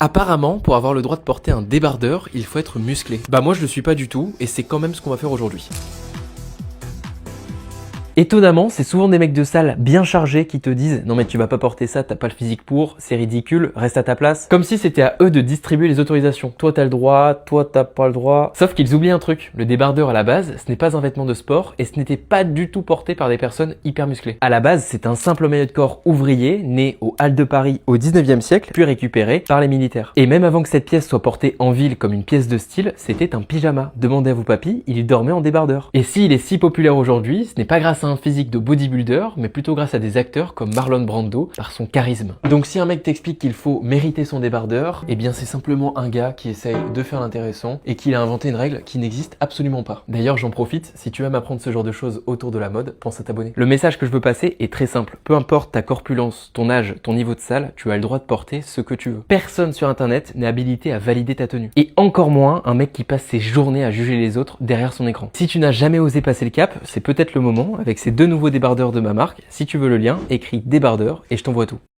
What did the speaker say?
Apparemment, pour avoir le droit de porter un débardeur, il faut être musclé. Bah moi je le suis pas du tout, et c'est quand même ce qu'on va faire aujourd'hui. Étonnamment, c'est souvent des mecs de salle bien chargés qui te disent « Non mais tu vas pas porter ça, t'as pas le physique pour, c'est ridicule, reste à ta place ». Comme si c'était à eux de distribuer les autorisations. Toi t'as le droit, toi t'as pas le droit. Sauf qu'ils oublient un truc, le débardeur à la base, ce n'est pas un vêtement de sport et ce n'était pas du tout porté par des personnes hyper musclées. À la base, c'est un simple maillot de corps ouvrier, né aux Halles de Paris au 19e siècle, puis récupéré par les militaires. Et même avant que cette pièce soit portée en ville comme une pièce de style, c'était un pyjama. Demandez à vos papis, il dormait en débardeur. Et s'il est si populaire aujourd'hui, ce n'est pas grâce à un physique de bodybuilder, mais plutôt grâce à des acteurs comme Marlon Brando par son charisme. Donc si un mec t'explique qu'il faut mériter son débardeur, eh bien c'est simplement un gars qui essaye de faire l'intéressant et qu'il a inventé une règle qui n'existe absolument pas. D'ailleurs j'en profite, si tu aimes apprendre ce genre de choses autour de la mode, pense à t'abonner. Le message que je veux passer est très simple. Peu importe ta corpulence, ton âge, ton niveau de salle, tu as le droit de porter ce que tu veux. Personne sur internet n'est habilité à valider ta tenue. Et encore moins un mec qui passe ses journées à juger les autres derrière son écran. Si tu n'as jamais osé passer le cap, c'est peut-être le moment avec ces deux nouveaux débardeurs de ma marque. Si tu veux le lien, écris débardeur et je t'envoie tout.